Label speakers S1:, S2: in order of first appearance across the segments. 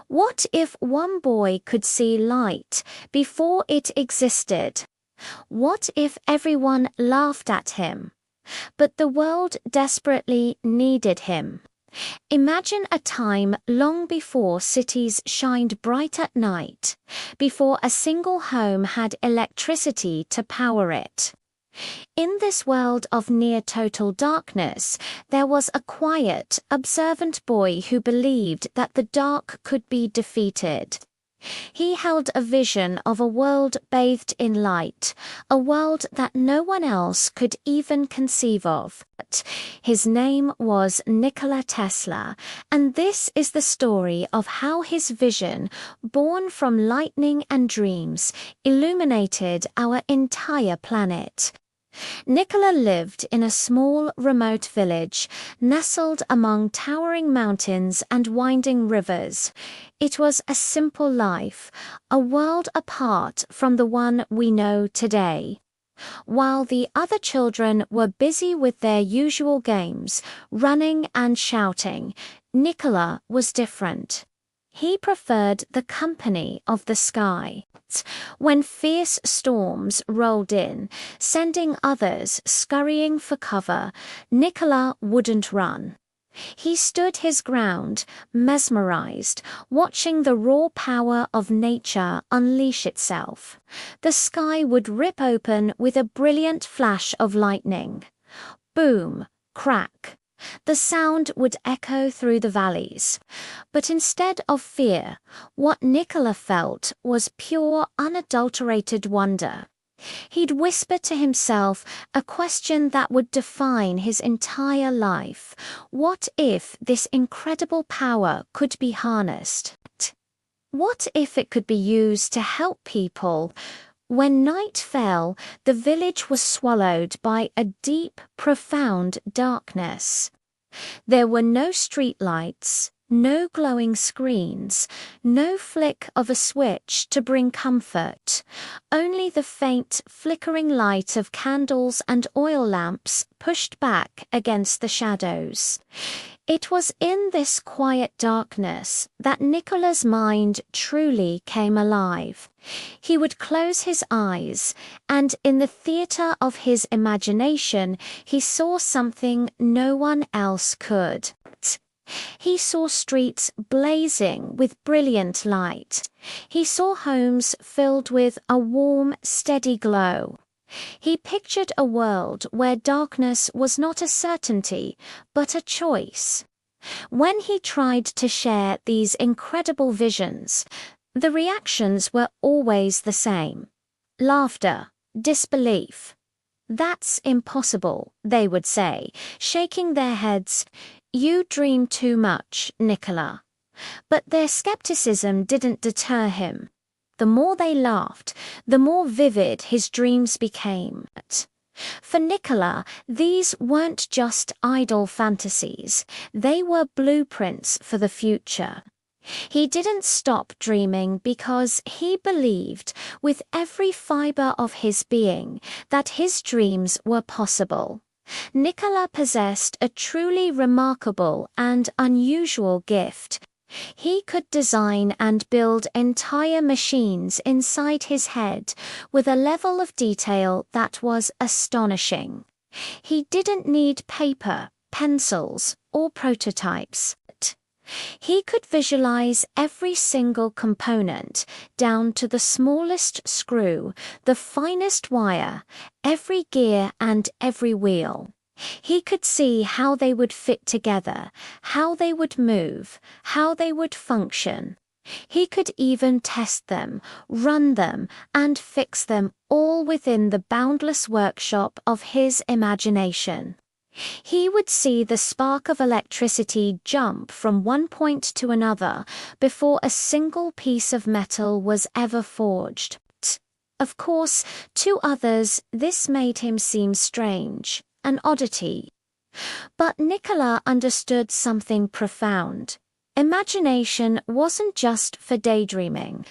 S1: What if one boy could see light before it existed? What if everyone laughed at him? But the world desperately needed him. Imagine a time long before cities shined bright at night, before a single home had electricity to power it. In this world of near-total darkness, there was a quiet, observant boy who believed that the dark could be defeated. He held a vision of a world bathed in light, a world that no one else could even conceive of. His name was Nikola Tesla, and this is the story of how his vision, born from lightning and dreams, illuminated our entire planet. Nikola lived in a small, remote village, nestled among towering mountains and winding rivers. It was a simple life, a world apart from the one we know today. While the other children were busy with their usual games, running and shouting, Nikola was different. He preferred the company of the sky. When fierce storms rolled in, sending others scurrying for cover, Nikola wouldn't run. He stood his ground, mesmerized, watching the raw power of nature unleash itself. The sky would rip open with a brilliant flash of lightning. Boom, crack. The sound would echo through the valleys. But instead of fear, what Nikola felt was pure, unadulterated wonder. He'd whisper to himself a question that would define his entire life. What if this incredible power could be harnessed? What if it could be used to help people? When night fell, the village was swallowed by a deep, profound darkness. There were no streetlights, no glowing screens, no flick of a switch to bring comfort, only the faint, flickering light of candles and oil lamps pushed back against the shadows. It was in this quiet darkness that Nikola's mind truly came alive. He would close his eyes, and in the theater of his imagination, he saw something no one else could. He saw streets blazing with brilliant light. He saw homes filled with a warm, steady glow. He pictured a world where darkness was not a certainty, but a choice. When he tried to share these incredible visions, the reactions were always the same: laughter, disbelief. "That's impossible," they would say, shaking their heads. "You dream too much, Nikola." But their skepticism didn't deter him. The more they laughed, the more vivid his dreams became. For Nikola, these weren't just idle fantasies, they were blueprints for the future. He didn't stop dreaming because he believed with every fiber of his being that his dreams were possible. Nikola possessed a truly remarkable and unusual gift. He could design and build entire machines inside his head with a level of detail that was astonishing. He didn't need paper, pencils, or prototypes. He could visualize every single component, down to the smallest screw, the finest wire, every gear and every wheel. He could see how they would fit together, how they would move, how they would function. He could even test them, run them, and fix them all within the boundless workshop of his imagination. He would see the spark of electricity jump from one point to another before a single piece of metal was ever forged. Of course, to others, this made him seem strange, an oddity. But Nikola understood something profound. Imagination wasn't just for daydreaming.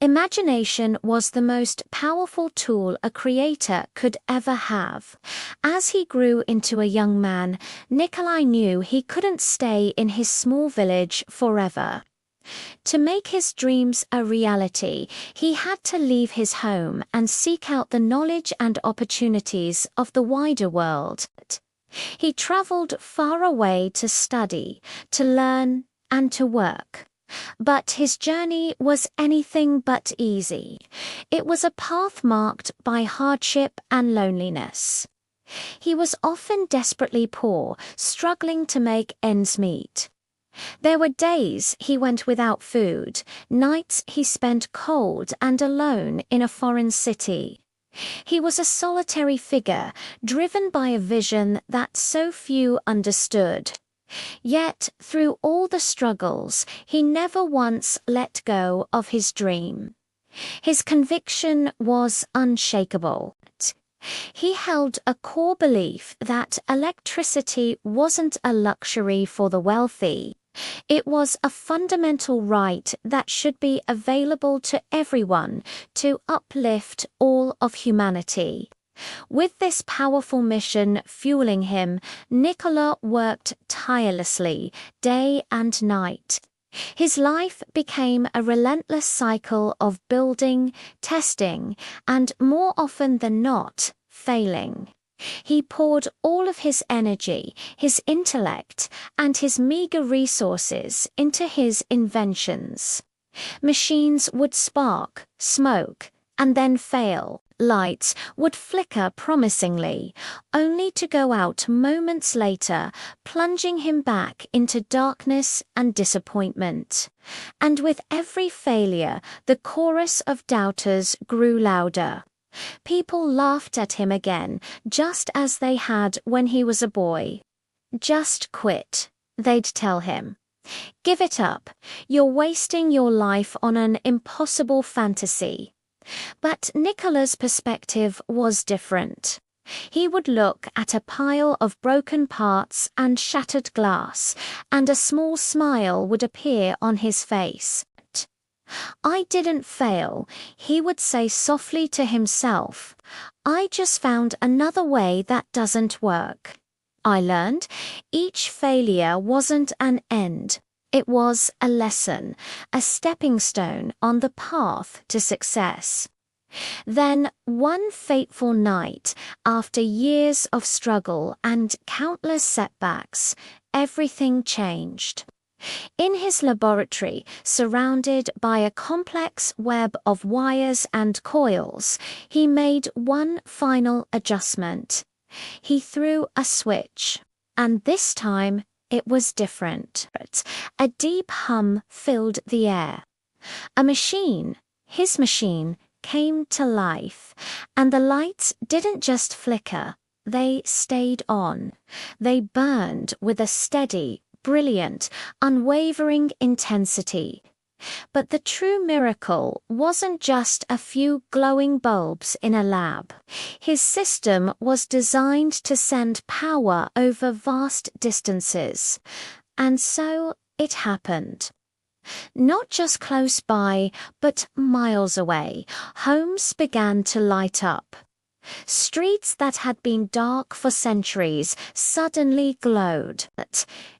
S1: Imagination was the most powerful tool a creator could ever have. As he grew into a young man, Nikola knew he couldn't stay in his small village forever. To make his dreams a reality, he had to leave his home and seek out the knowledge and opportunities of the wider world. He traveled far away to study, to learn, and to work. But his journey was anything but easy. It was a path marked by hardship and loneliness. He was often desperately poor, struggling to make ends meet. There were days he went without food, nights he spent cold and alone in a foreign city. He was a solitary figure, driven by a vision that so few understood. Yet, through all the struggles, he never once let go of his dream. His conviction was unshakable. He held a core belief that electricity wasn't a luxury for the wealthy. It was a fundamental right that should be available to everyone to uplift all of humanity. With this powerful mission fueling him, Nikola worked tirelessly, day and night. His life became a relentless cycle of building, testing, and more often than not, failing. He poured all of his energy, his intellect, and his meager resources into his inventions. Machines would spark, smoke, and then fail. Lights would flicker promisingly, only to go out moments later, plunging him back into darkness and disappointment. And with every failure, the chorus of doubters grew louder. People laughed at him again, just as they had when he was a boy. "Just quit," they'd tell him. "Give it up. You're wasting your life on an impossible fantasy." But Nikola's perspective was different. He would look at a pile of broken parts and shattered glass, and a small smile would appear on his face. "I didn't fail," he would say softly to himself. "I just found another way that doesn't work." I learned each failure wasn't an end. It was a lesson, a stepping stone on the path to success. Then, one fateful night, after years of struggle and countless setbacks, everything changed. In his laboratory, surrounded by a complex web of wires and coils, he made one final adjustment. He threw a switch, and this time it was different. A deep hum filled the air. A machine, his machine, came to life, and the lights didn't just flicker, they stayed on. They burned with a steady, brilliant, unwavering intensity. But the true miracle wasn't just a few glowing bulbs in a lab. His system was designed to send power over vast distances. And so it happened. Not just close by, but miles away, homes began to light up. Streets that had been dark for centuries suddenly glowed.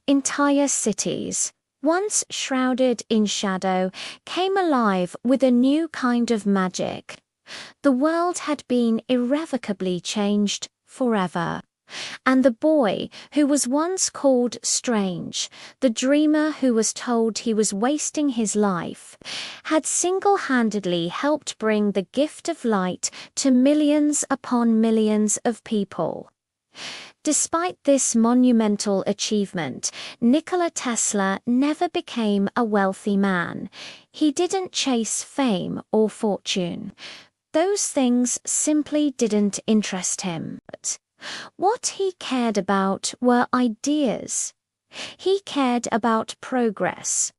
S1: Entire cities, once shrouded in shadow, came alive with a new kind of magic. The world had been irrevocably changed forever. And the boy who was once called strange, the dreamer who was told he was wasting his life, had single-handedly helped bring the gift of light to millions upon millions of people. Despite this monumental achievement, Nikola Tesla never became a wealthy man. He didn't chase fame or fortune. Those things simply didn't interest him. What he cared about were ideas. He cared about progress.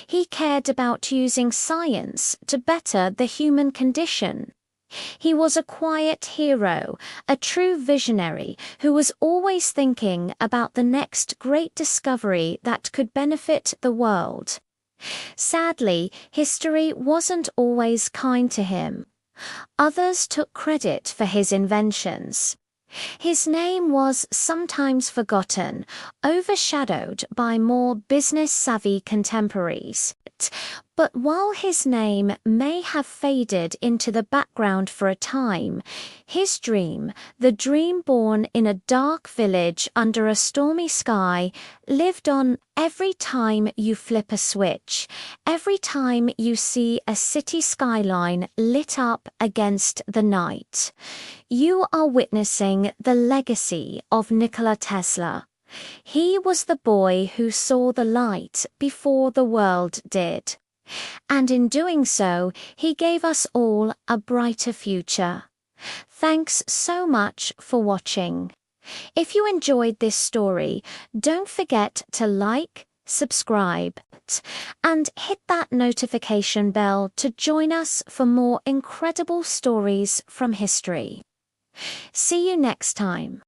S1: He cared about using science to better the human condition. He was a quiet hero, a true visionary who was always thinking about the next great discovery that could benefit the world. Sadly, history wasn't always kind to him. Others took credit for his inventions. His name was sometimes forgotten, overshadowed by more business-savvy contemporaries. But while his name may have faded into the background for a time, his dream, the dream born in a dark village under a stormy sky, lived on every time you flip a switch, every time you see a city skyline lit up against the night. You are witnessing the legacy of Nikola Tesla. He was the boy who saw the light before the world did. And in doing so, he gave us all a brighter future. Thanks so much for watching. If you enjoyed this story, don't forget to like, subscribe, and hit that notification bell to join us for more incredible stories from history. See you next time.